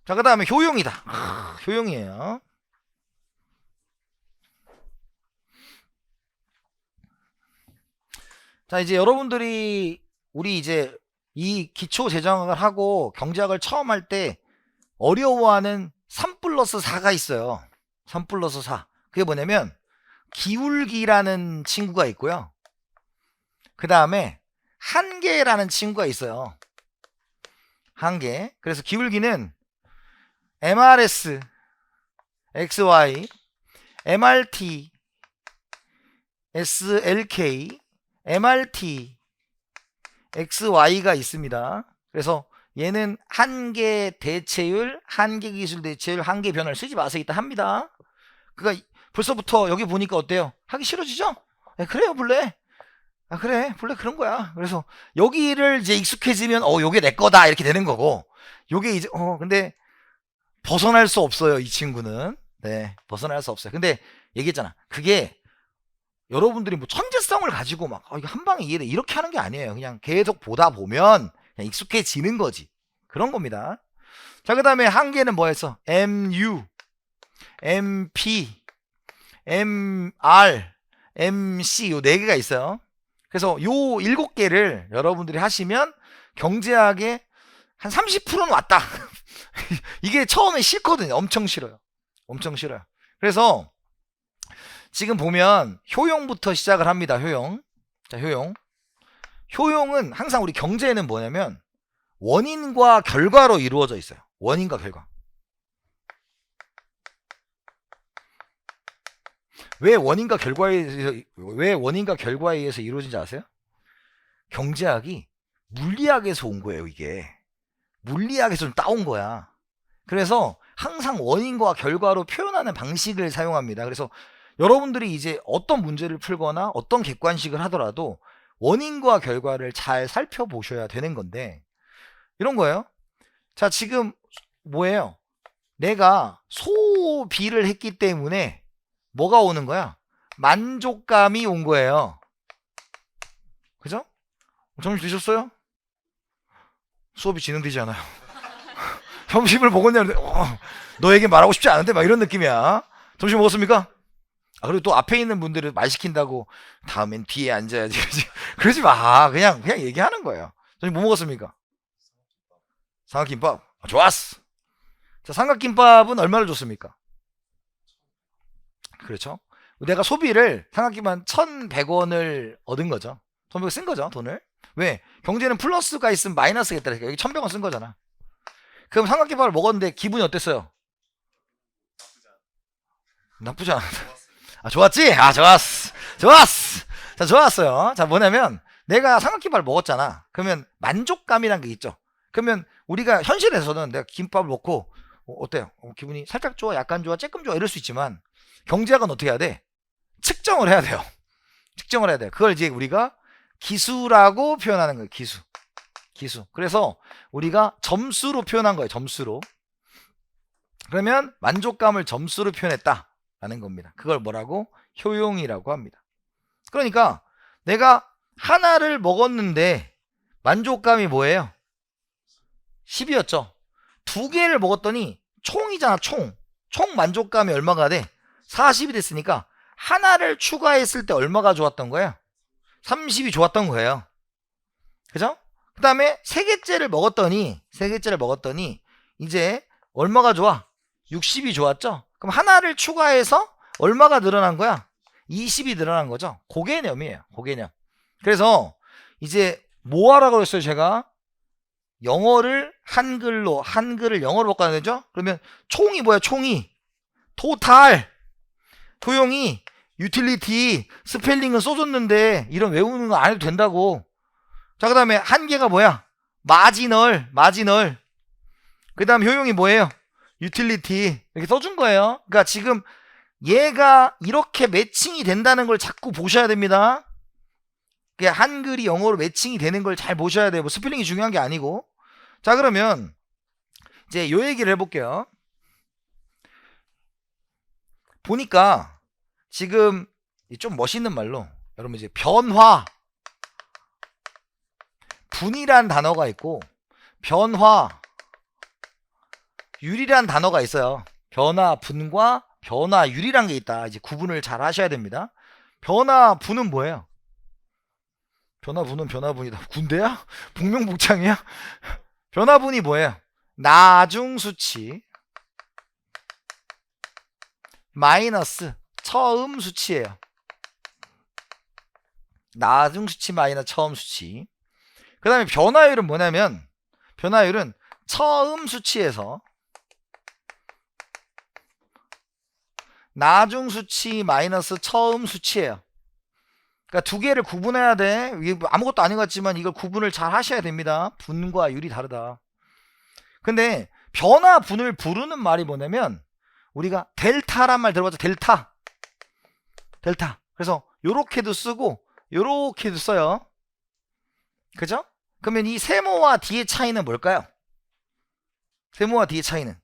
자, 그 다음에 효용이다. 효용이에요. 자, 이제 여러분들이 우리 이제 이 기초 재정학을 하고 경제학을 처음 할 때 어려워하는 3 플러스 4가 있어요. 3 플러스 4. 그게 뭐냐면 기울기라는 친구가 있고요. 그 다음에 한계라는 친구가 있어요. 한계. 그래서 기울기는 MRS, XY, MRT, SLK, MRT, XY가 있습니다. 그래서 얘는 한계 대체율, 한계 기술 대체율, 한계 변화를 쓰지 마세요. 이따 합니다. 그러니까 벌써부터 여기 보니까 어때요? 하기 싫어지죠? 네, 그래요, 본래. 아, 그래, 본래 그런 거야. 그래서 여기를 이제 익숙해지면 요게 내 거다 이렇게 되는 거고, 요게 이제 근데 벗어날 수 없어요. 이 친구는. 네, 벗어날 수 없어요. 근데 얘기했잖아. 그게 여러분들이 뭐 천재성을 가지고 막 이거 한 방에 이해돼 이렇게 하는 게 아니에요. 그냥 계속 보다 보면 그냥 익숙해지는 거지. 그런 겁니다. 자, 그 다음에 한계는 뭐였어? MU, MP, MR, MC 요 4개가 있어요. 그래서 요 7개를 여러분들이 하시면 경제학에 한 30%는 왔다. 이게 처음에 싫거든요. 엄청 싫어요. 엄청 싫어요. 그래서 지금 보면 효용부터 시작을 합니다. 효용. 자, 효용. 효용은 항상 우리 경제에는 뭐냐면 원인과 결과로 이루어져 있어요. 원인과 결과. 왜 원인과 결과에 의해서 이루어진지 아세요? 경제학이 물리학에서 온 거예요. 이게 물리학에서 좀 따온 거야. 그래서 항상 원인과 결과로 표현하는 방식을 사용합니다. 그래서 여러분들이 이제 어떤 문제를 풀거나 어떤 객관식을 하더라도 원인과 결과를 잘 살펴보셔야 되는 건데, 이런 거예요. 자, 지금 뭐예요? 내가 소비를 했기 때문에 뭐가 오는 거야? 만족감이 온 거예요. 그죠? 점심 드셨어요? 수업이 진행되지 않아요. 점심을 먹었냐는데 너에게 말하고 싶지 않은데 막 이런 느낌이야. 점심 먹었습니까? 아, 그리고 또 앞에 있는 분들은 말 시킨다고 다음엔 뒤에 앉아야지. 그러지 마. 그냥 얘기하는 거예요. 점심 뭐 먹었습니까? 삼각김밥. 아, 좋았어. 자, 삼각김밥은 얼마를 줬습니까? 그렇죠. 내가 소비를 삼각김밥 1,100원을 얻은 거죠. 1,100원 쓴 거죠, 돈을. 왜? 경제는 플러스가 있으면 마이너스가 있다. 여기 1,100원 쓴 거잖아. 그럼 삼각김밥을 먹었는데 기분이 어땠어요? 나쁘지 않아. 아, 좋았지? 아, 좋았어. 좋았어. 자, 좋았어요. 자, 뭐냐면 내가 삼각김밥을 먹었잖아. 그러면 만족감이란 게 있죠. 그러면 우리가 현실에서는 내가 김밥을 먹고 어때요? 기분이 살짝 좋아, 약간 좋아, 조금 좋아 이럴 수 있지만 경제학은 어떻게 해야 돼? 측정을 해야 돼요. 측정을 해야 돼요. 그걸 이제 우리가 기수라고 표현하는 거예요. 기수. 기수. 그래서 우리가 점수로 표현한 거예요. 점수로. 그러면 만족감을 점수로 표현했다라는 겁니다. 그걸 뭐라고? 효용이라고 합니다. 그러니까 내가 하나를 먹었는데 만족감이 뭐예요? 10이었죠. 2개를 먹었더니 총이잖아. 총 만족감이 얼마가 돼? 40이 됐으니까 하나를 추가했을 때 얼마가 좋았던 거예요? 30이 좋았던 거예요. 그죠? 그 다음에 3개째를 먹었더니 이제 얼마가 좋아? 60이 좋았죠? 그럼 하나를 추가해서 얼마가 늘어난 거야? 20이 늘어난 거죠. 고개념이에요. 고개념. 그래서 이제 뭐 하라고 그랬어요? 제가 영어를 한글을 영어로 바꿔야 되죠? 그러면 총이 뭐야? 총이 토탈, 효용이 유틸리티, 스펠링은 써줬는데 이런 외우는 거 안 해도 된다고. 자, 그 다음에 한계가 뭐야? 마지널. 그 다음 효용이 뭐예요? 유틸리티. 이렇게 써준 거예요. 그러니까 지금 얘가 이렇게 매칭이 된다는 걸 자꾸 보셔야 됩니다. 그냥 한글이 영어로 매칭이 되는 걸 잘 보셔야 돼요. 뭐 스펠링이 중요한 게 아니고. 자, 그러면 이제 요 얘기를 해볼게요. 보니까 지금 좀 멋있는 말로 여러분 이제 변화 분이란 단어가 있고 변화 율이란 단어가 있어요. 변화 분과 변화 율이란 게 있다. 이제 구분을 잘 하셔야 됩니다. 변화 분은 뭐예요? 변화 분은 변화 분이다. 군대야? 복명복창이야? 변화 분이 뭐예요? 나중 수치 마이너스 처음 수치예요. 나중 수치 마이너스 처음 수치. 그 다음에 변화율은 뭐냐면 변화율은 처음 수치에서 나중 수치 마이너스 처음 수치예요. 그러니까 두 개를 구분해야 돼. 이게 아무것도 아닌 것 같지만 이걸 구분을 잘 하셔야 됩니다. 분과 율이 다르다. 근데 변화 분을 부르는 말이 뭐냐면 우리가 델타란 말 들어봤죠? 델타. 그래서 요렇게도 쓰고 요렇게도 써요. 그죠? 그러면 이 세모와 D의 차이는 뭘까요? 세모와 D의 차이는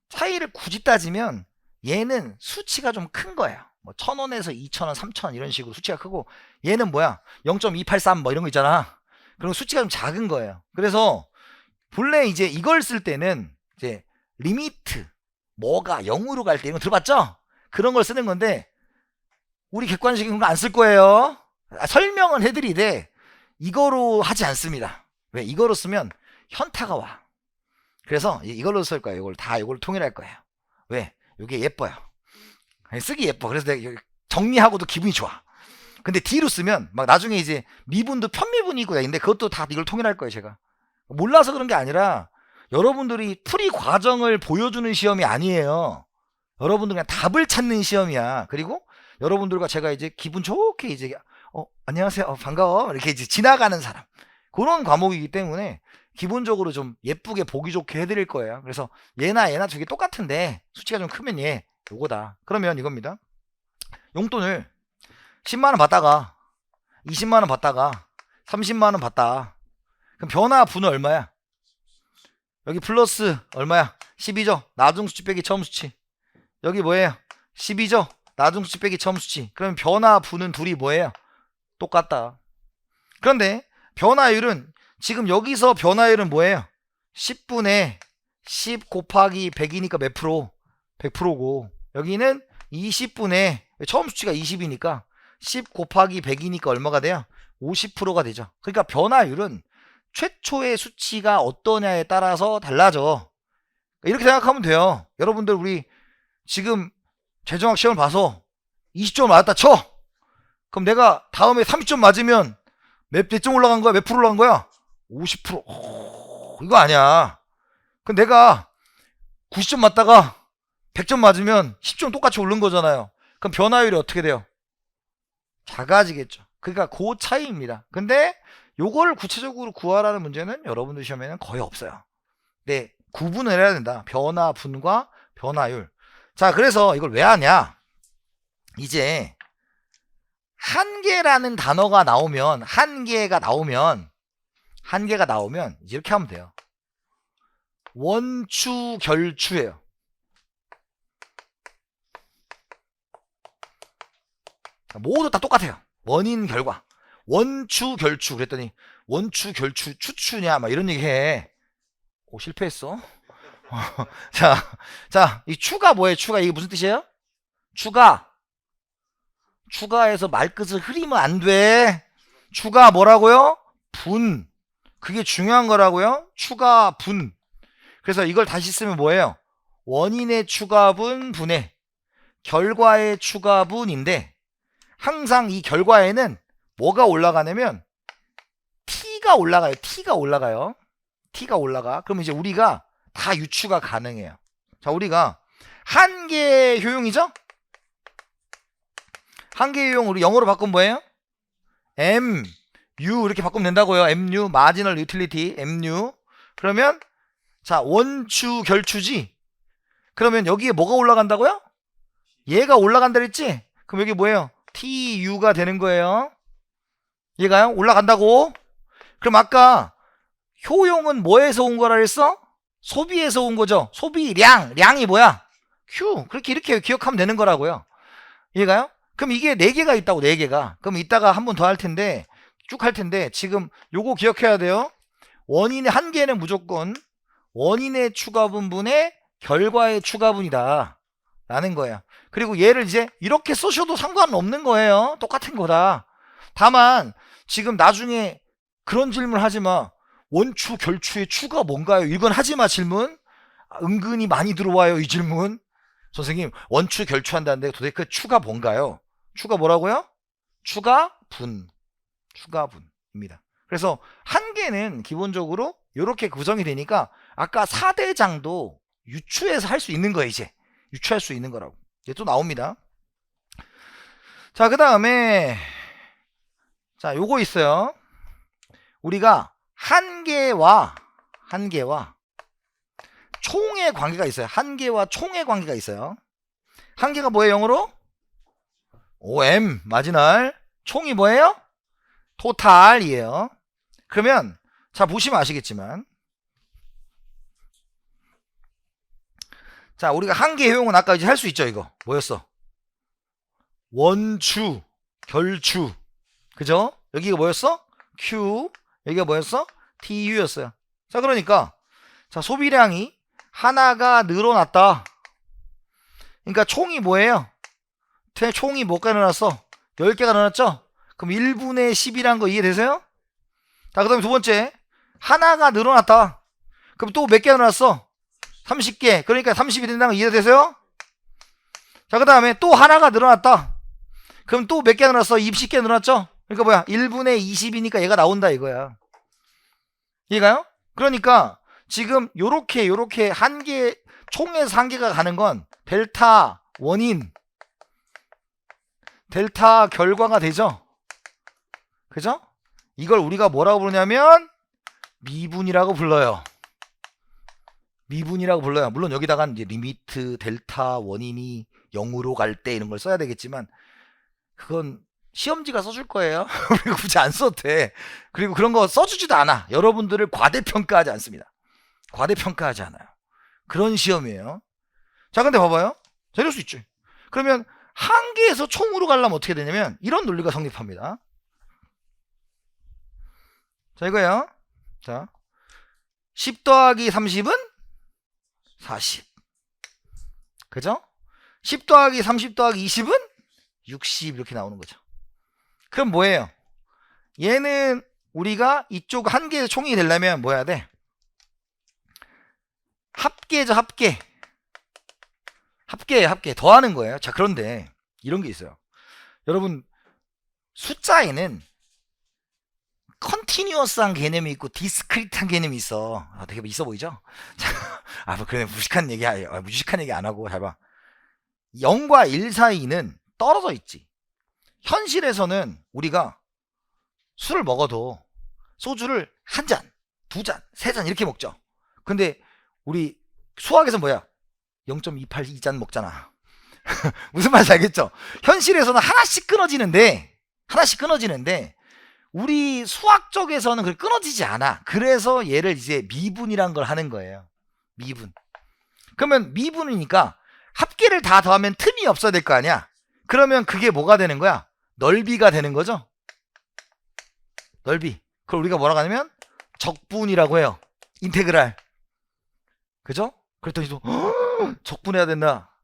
차이를 굳이 따지면 얘는 수치가 좀 큰 거예요. 뭐 1000원에서 2000원, 3000원 이런 식으로 수치가 크고 얘는 뭐야? 0.283 뭐 이런 거 있잖아. 그럼 수치가 좀 작은 거예요. 그래서 본래 이제 이걸 쓸 때는 이제 리미트 뭐가 0으로 갈 때 이런 거 들어봤죠? 그런 걸 쓰는 건데 우리 객관식인 거 안 쓸 거예요. 설명은 해드리되 이거로 하지 않습니다. 왜? 이거로 쓰면 현타가 와. 그래서 이걸로 쓸 거예요. 이걸 통일할 거예요. 왜? 이게 예뻐요. 쓰기 예뻐. 그래서 내가 정리하고도 기분이 좋아. 근데 D로 쓰면 막 나중에 이제 미분도 편미분이 있고 근데 그것도 다 이걸 통일할 거예요. 제가 몰라서 그런 게 아니라 여러분들이 풀이 과정을 보여주는 시험이 아니에요. 여러분들 그냥 답을 찾는 시험이야. 그리고 여러분들과 제가 이제 기분 좋게 이제 안녕하세요, 반가워 이렇게 이제 지나가는 사람, 그런 과목이기 때문에 기본적으로 좀 예쁘게 보기 좋게 해드릴 거예요. 그래서 얘나 두 개 똑같은데 수치가 좀 크면 얘 요거다. 그러면 이겁니다. 용돈을 10만원 받다가 20만원 받다가 30만원 받다. 그럼 변화 분은 얼마야? 여기 플러스 얼마야? 12죠. 나중 수치 빼기 처음 수치. 여기 뭐예요? 12죠. 나중 수치 빼기 처음 수치. 그러면 변화 분은 둘이 뭐예요? 똑같다. 그런데 변화율은 지금 여기서 변화율은 뭐예요? 10분의 10 곱하기 100이니까 몇 프로? 100%고 여기는 20분의 처음 수치가 20이니까 10 곱하기 100이니까 얼마가 돼요? 50%가 되죠. 그러니까 변화율은 최초의 수치가 어떠냐에 따라서 달라져. 이렇게 생각하면 돼요. 여러분들 우리 지금 재정학 시험을 봐서 20점 맞았다 쳐. 그럼 내가 다음에 30점 맞으면 몇 점 올라간 거야? 몇 프로 올라간 거야? 50%. 이거 아니야. 그럼 내가 90점 맞다가 100점 맞으면 10점 똑같이 오른 거잖아요. 그럼 변화율이 어떻게 돼요? 작아지겠죠. 그러니까 그 차이입니다. 근데 요걸 구체적으로 구하라는 문제는 여러분들 시험에는 거의 없어요. 네, 구분을 해야 된다. 변화 분과 변화율. 자, 그래서 이걸 왜 하냐? 이제 한계라는 단어가 나오면 한계가 나오면 이렇게 하면 돼요. 원추 결추예요. 모두 다 똑같아요. 원인 결과. 원추 결추 그랬더니 원추 결추 추추냐 막 이런 얘기 해. 오, 실패했어. 자, 이 추가 뭐예요? 추가 이게 무슨 뜻이에요? 추가해서 말끝을 흐리면 안 돼. 추가 뭐라고요? 분. 그게 중요한 거라고요. 추가 분. 그래서 이걸 다시 쓰면 뭐예요? 원인의 추가분 분의 결과의 추가분인데 항상 이 결과에는 뭐가 올라가냐면 T가 올라가요. T가 올라가. 그럼 이제 우리가 다 유추가 가능해요. 자, 우리가 한계 효용이죠? 한계 효용 우리 영어로 바꾸면 뭐예요? MU 이렇게 바꾸면 된다고요. MU 마지널 유틸리티 MU. 그러면 자, 원추 결추지. 그러면 여기에 뭐가 올라간다고요? 얘가 올라간다 그랬지? 그럼 여기 뭐예요? TU가 되는 거예요. 얘가요? 올라간다고. 그럼 아까 효용은 뭐에서 온 거라 그랬어? 소비에서 온 거죠. 소비량. 량이 뭐야? Q. 그렇게 이렇게 기억하면 되는 거라고요. 이해가요? 그럼 이게 4개가 있다고, 4개가. 그럼 이따가 한 번 더 할 텐데, 쭉 할 텐데, 지금 요거 기억해야 돼요. 원인의 한 개는 무조건 원인의 추가분분의 결과의 추가분이다 라는 거예요. 그리고 얘를 이제 이렇게 쓰셔도 상관은 없는 거예요. 똑같은 거다. 다만 지금 나중에 그런 질문 하지마. 원추 결추의 추가 뭔가요? 이건 하지마 질문. 은근히 많이 들어와요 이 질문. 선생님 원추 결추한다는데 도대체 그 추가 뭔가요? 추가 뭐라고요? 추가분입니다. 그래서 한 개는 기본적으로 이렇게 구성이 되니까 아까 4대장도 유추해서 할 수 있는 거예요. 이제 유추할 수 있는 거라고. 이제 또 나옵니다. 자, 그 다음에 자, 요거 있어요. 우리가 한 개와 총의 관계가 있어요. 한 개와 총의 관계가 있어요. 한 개가 뭐예요, 영어로? OM, 마지널. 총이 뭐예요? 토탈이에요. 그러면 자, 보시면 아시겠지만, 자, 우리가 한 개 효용은 아까 이제 할 수 있죠. 이거 뭐였어? 원추 결추, 그죠? 여기가 뭐였어? Q. 여기가 뭐였어? TU였어요. 자, 그러니까 자, 소비량이 하나가 늘어났다. 그러니까 총이 뭐예요? 총이 몇 개 늘어났어? 10개가 늘어났죠? 그럼 1분의 10이란 거 이해되세요? 자, 그 다음에 두 번째, 하나가 늘어났다. 그럼 또 몇 개 늘어났어? 30개. 그러니까 30이 된다는 거 이해되세요? 자, 그 다음에 또 하나가 늘어났다. 그럼 또 몇 개 늘어났어? 20개 늘어났죠? 그러니까 뭐야? 1분의 20이니까 얘가 나온다 이거야. 이해가요? 그러니까 지금 요렇게 한 개, 총에서 한 개가 가는 건 델타 원인, 델타 결과가 되죠? 그죠? 이걸 우리가 뭐라고 부르냐면 미분이라고 불러요. 미분이라고 불러요. 물론 여기다가 이제 리미트, 델타, 원인이 0으로 갈 때 이런 걸 써야 되겠지만 그건 시험지가 써줄 거예요. 우리가 굳이 안 써도 돼. 그리고 그런 거 써주지도 않아. 여러분들을 과대평가하지 않습니다. 과대평가하지 않아요. 그런 시험이에요. 자, 근데 봐봐요. 자, 이럴 수 있죠. 그러면 한 개에서 총으로 가려면 어떻게 되냐면 이런 논리가 성립합니다. 자, 이거예요. 자, 10 더하기 30은 40. 그죠? 10 더하기 30 더하기 20은 60 이렇게 나오는 거죠. 그럼 뭐예요? 얘는 우리가 이쪽 한 개의 총이 되려면 뭐 해야 돼? 합계죠, 합계. 합계. 더하는 거예요. 자, 그런데 이런 게 있어요. 여러분, 숫자에는 컨티뉴어스한 개념이 있고 디스크리트한 개념이 있어. 되게 있어 보이죠? 자, 뭐 그래 무식한 얘기 안 하고 잘 봐. 0과 1 사이는 떨어져 있지. 현실에서는 우리가 술을 먹어도 소주를 한 잔, 두 잔, 세 잔 이렇게 먹죠. 근데 우리 수학에서 뭐야? 0.282잔 먹잖아. 무슨 말인지 알겠죠? 현실에서는 하나씩 끊어지는데 우리 수학적에서는 그게 끊어지지 않아. 그래서 얘를 이제 미분이란 걸 하는 거예요. 미분. 그러면 미분이니까 합계를 다 더하면 틈이 없어야 될 거 아니야. 그러면 그게 뭐가 되는 거야? 넓이가 되는 거죠. 넓이. 그걸 우리가 뭐라고 하냐면 적분이라고 해요. 인테그랄. 그죠? 그랬더니 또 적분해야 된다.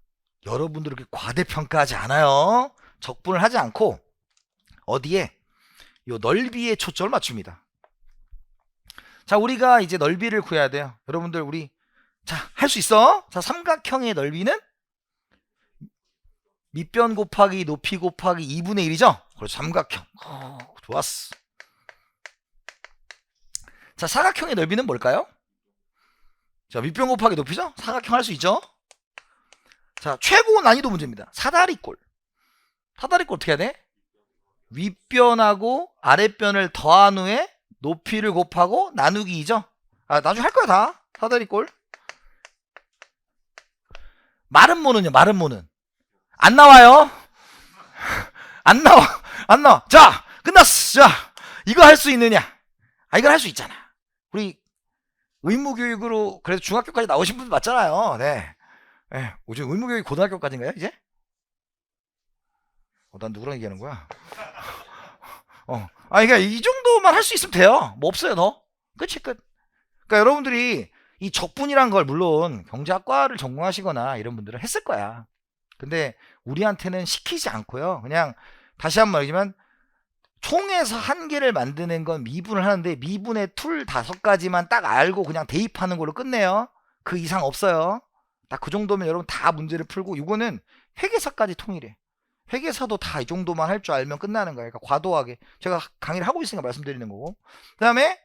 여러분들 그렇게 과대평가하지 않아요. 적분을 하지 않고 어디에? 요 넓이에 초점을 맞춥니다. 자, 우리가 이제 넓이를 구해야 돼요. 여러분들 우리 자, 할 수 있어? 자, 삼각형의 넓이는 밑변 곱하기 높이 곱하기 2분의 1이죠? 그렇죠. 삼각형. 좋았어. 자, 사각형의 넓이는 뭘까요? 자, 밑변 곱하기 높이죠? 사각형 할 수 있죠? 자, 최고 난이도 문제입니다. 사다리꼴. 사다리꼴 어떻게 해야 돼? 윗변하고 아랫변을 더한 후에 높이를 곱하고 나누기 2죠? 아, 나중에 할 거야 다. 사다리꼴. 마른 모는요, 마른 모는. 안 나와요. 안 나와. 자, 끝났어. 자, 이거 할 수 있느냐? 아, 이걸 할 수 있잖아. 우리 의무교육으로 그래도 중학교까지 나오신 분들 맞잖아요. 네. 네. 요즘 의무교육 고등학교까지인가요, 이제? 난 누구랑 얘기하는 거야? 그러니까 이 정도만 할 수 있으면 돼요. 뭐 없어요, 더. 끝이 끝. 그러니까 여러분들이 이 적분이란 걸 물론 경제학과를 전공하시거나 이런 분들은 했을 거야. 근데 우리한테는 시키지 않고요. 그냥 다시 한 번 말이지만 총에서 한 개를 만드는 건 미분을 하는데 미분의 툴 5가지만 딱 알고 그냥 대입하는 걸로 끝내요. 그 이상 없어요. 딱 그 정도면 여러분 다 문제를 풀고 이거는 회계사까지 통일해. 회계사도 다 이 정도만 할 줄 알면 끝나는 거예요. 그러니까 과도하게 제가 강의를 하고 있으니까 말씀드리는 거고. 그 다음에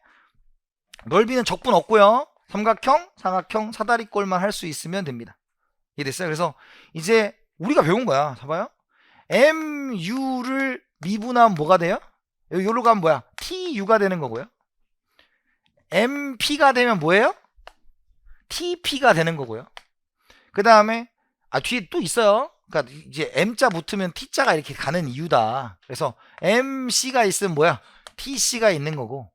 넓이는 적분 없고요. 삼각형, 사각형, 사다리꼴만 할 수 있으면 됩니다. 이해됐어요? 그래서 이제 우리가 배운 거야. 봐봐요. MU를 미분하면 뭐가 돼요? 여기로 가면 뭐야? TU가 되는 거고요. MP가 되면 뭐예요? TP가 되는 거고요. 그 다음에 뒤에 또 있어요. 그러니까 이제 M자 붙으면 T자가 이렇게 가는 이유다. 그래서 MC가 있으면 뭐야? TC가 있는 거고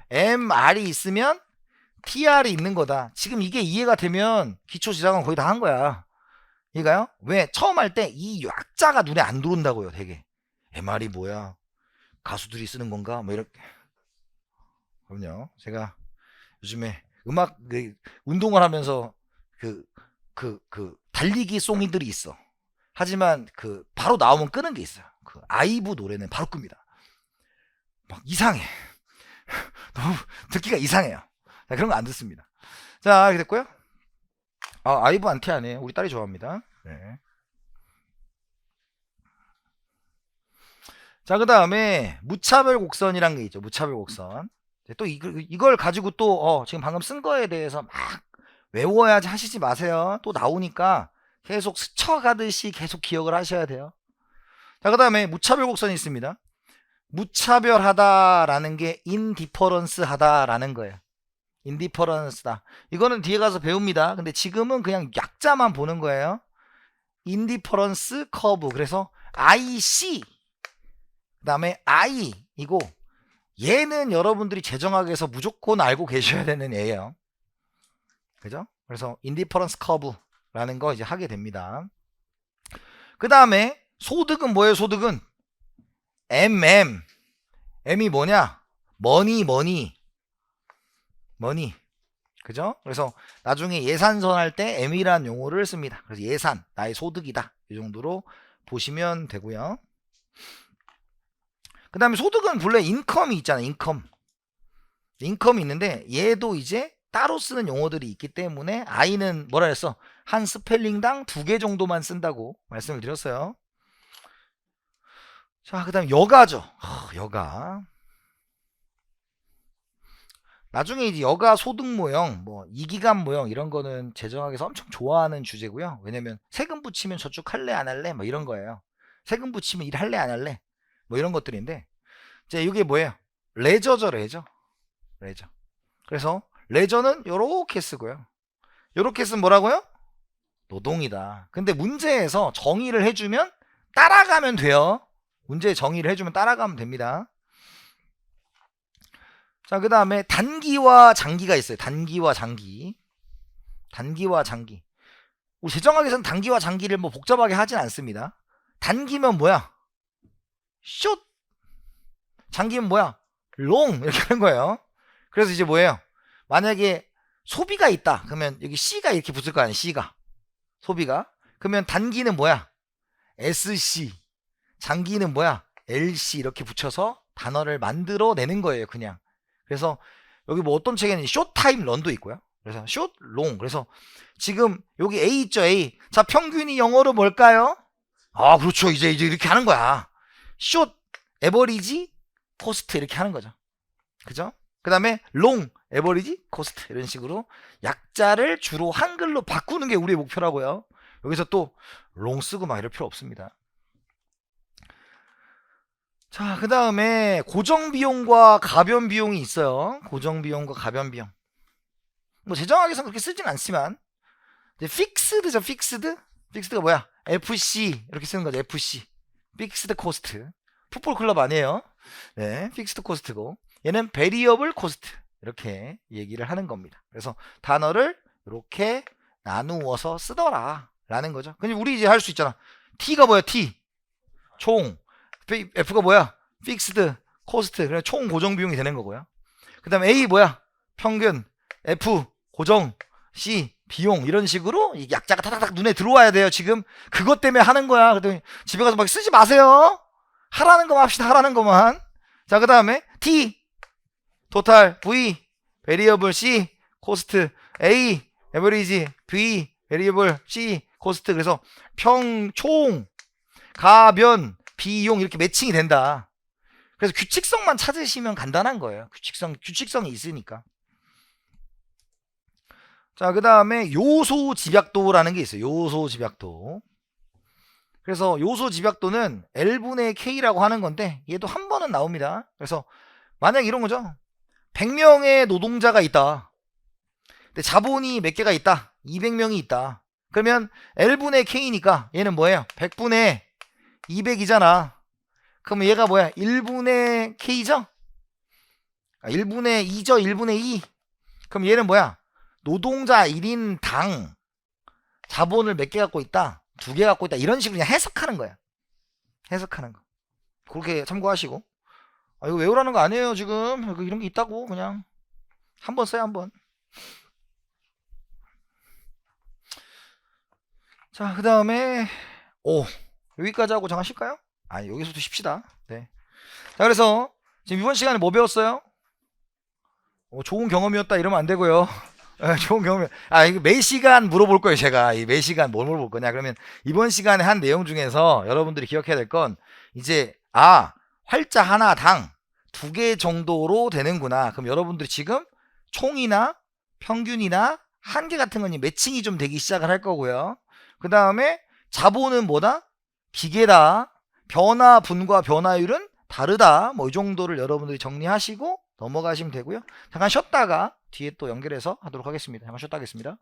MR이 있으면 TR이 있는 거다. 지금 이게 이해가 되면 기초지정은 거의 다 한 거야. 이해가요? 왜? 처음 할 때 이 약자가 눈에 안 들어온다고요. 되게 MR이 뭐야? 가수들이 쓰는 건가? 뭐 이렇게. 그럼요. 제가 요즘에 음악 운동을 하면서 달리기 송이들이 있어. 하지만 바로 나오면 끄는 게 있어요. 아이브 노래는 바로 끕니다. 막 이상해. 너무 듣기가 이상해요. 자, 그런 거 안 듣습니다. 자, 이렇게 됐고요. 아이브 안티하네. 우리 딸이 좋아합니다. 네. 자, 그 다음에 무차별 곡선이란 게 있죠. 무차별 곡선. 또 이걸 가지고 또 지금 방금 쓴 거에 대해서 막 외워야지 하시지 마세요. 또 나오니까 계속 스쳐가듯이 계속 기억을 하셔야 돼요. 자, 그 다음에 무차별 곡선이 있습니다. 무차별하다라는 게 인디퍼런스하다라는 거예요. 인디퍼런스다. 이거는 뒤에 가서 배웁니다. 근데 지금은 그냥 약자만 보는 거예요. 인디퍼런스 커브. 그래서 IC 그 다음에 I이고 얘는 여러분들이 재정학에서 무조건 알고 계셔야 되는 애예요. 그죠? 그래서 인디퍼런스 커브라는 거 이제 하게 됩니다. 그 다음에 소득은 뭐예요? 소득은 M이 뭐냐? 머니. 그죠? 그래서 나중에 예산선 할 때 M이라는 용어를 씁니다. 그래서 예산, 나의 소득이다. 이 정도로 보시면 되고요. 그 다음에 소득은 본래 인컴이 있잖아요. 인컴이 있는데 얘도 이제 따로 쓰는 용어들이 있기 때문에 I는 뭐라 했어? 한 스펠링당 2개 정도만 쓴다고 말씀을 드렸어요. 자, 그 다음에 여가죠. 여가. 나중에 이제 여가 소득 모형, 뭐 이기감 모형 이런 거는 재정학에서 엄청 좋아하는 주제고요. 왜냐면 세금 붙이면 저축 할래 안 할래? 뭐 이런 거예요. 세금 붙이면 일 할래 안 할래? 뭐 이런 것들인데 이제 이게 뭐예요? 레저죠, 레저. 그래서 레저는 요렇게 쓰고요. 요렇게 쓰면 뭐라고요? 노동이다. 근데 문제에서 정의를 해주면 따라가면 돼요. 문제에 정의를 해주면 따라가면 됩니다. 자, 그 다음에 단기와 장기가 있어요. 단기와 장기. 우리 재정학에서는 단기와 장기를 뭐 복잡하게 하진 않습니다. 단기면 뭐야? 숏. 장기면 뭐야? 롱. 이렇게 하는 거예요. 그래서 이제 뭐예요? 만약에 소비가 있다. 그러면 여기 C가 이렇게 붙을 거 아니에요. C가. 소비가. 그러면 단기는 뭐야? SC. 장기는 뭐야? LC 이렇게 붙여서 단어를 만들어내는 거예요. 그냥. 그래서 여기 뭐 어떤 책에는 숏타임 런도 있고요. 그래서 숏, 롱. 그래서 지금 여기 A 있죠. A. 자, 평균이 영어로 뭘까요? 그렇죠. 이제 이렇게 하는 거야. 숏, 에버리지, 코스트 이렇게 하는 거죠. 그죠? 그 다음에 롱, 에버리지, 코스트 이런 식으로 약자를 주로 한글로 바꾸는 게 우리의 목표라고요. 여기서 또 롱 쓰고 막 이럴 필요 없습니다. 자, 그 다음에 고정비용과 가변비용이 있어요. 고정비용과 가변비용. 뭐 재정학에서는 그렇게 쓰진 않지만 이제 픽스드죠. 픽스드가 뭐야? FC 이렇게 쓰는 거죠. FC 픽스드 코스트. 풋볼 클럽 아니에요. 네, 픽스드 코스트고 얘는 베리어블 코스트 이렇게 얘기를 하는 겁니다. 그래서 단어를 이렇게 나누어서 쓰더라 라는 거죠. 근데 우리 이제 할 수 있잖아. T가 뭐야? T 총 F가 뭐야? 픽스드 코스트. 그래 총 고정 비용이 되는 거고요. 그 다음에 A 뭐야? 평균. F 고정. C 비용. 이런 식으로 이 약자가 타닥타닥 눈에 들어와야 돼요. 지금 그것 때문에 하는 거야. 그랬더니 집에 가서 막 쓰지 마세요. 하라는 것만 합시다. 하라는 것만. 자, 그 다음에 T 토탈. V 베리어블. C 코스트. A 에버리지. V 베리어블. C 코스트. 그래서 총 가변 비용 이렇게 매칭이 된다. 그래서 규칙성만 찾으시면 간단한 거예요. 규칙성이 있으니까. 자, 그 다음에 요소 집약도라는 게 있어요. 요소 집약도. 그래서 요소 집약도는 L분의 K라고 하는 건데 얘도 한 번은 나옵니다. 그래서 만약 이런 거죠. 100명의 노동자가 있다. 근데 자본이 몇 개가 있다. 200명이 있다. 그러면 L분의 K니까 얘는 뭐예요? 100분의 200이잖아. 그러면 얘가 뭐야? 1분의 K죠? 1분의 2죠? 1분의 2. 그럼 얘는 뭐야? 노동자 1인당 자본을 몇 개 갖고 있다? 2개 갖고 있다. 이런 식으로 그냥 해석하는 거야. 해석하는 거. 그렇게 참고하시고. 아, 이거 외우라는 거 아니에요, 지금. 이런 게 있다고, 그냥. 한번 써요, 한번. 자, 그 다음에, 여기까지 하고 잠깐 쉴까요? 아니, 여기서도 쉽시다. 네. 자, 그래서, 지금 이번 시간에 뭐 배웠어요? 좋은 경험이었다, 이러면 안 되고요. 좋은 경험이. 이거 매 시간 물어볼 거예요, 제가. 매 시간 뭘 물어볼 거냐. 그러면 이번 시간에 한 내용 중에서 여러분들이 기억해야 될 건, 이제, 활자 하나당 2개 정도로 되는구나. 그럼 여러분들이 지금 총이나 평균이나 한계 같은 건 매칭이 좀 되기 시작을 할 거고요. 그 다음에 자본은 뭐다? 기계다. 변화 분과 변화율은 다르다. 뭐 이 정도를 여러분들이 정리하시고 넘어가시면 되고요. 잠깐 쉬었다가 뒤에 또 연결해서 하도록 하겠습니다. 잠깐 쉬었다 하겠습니다.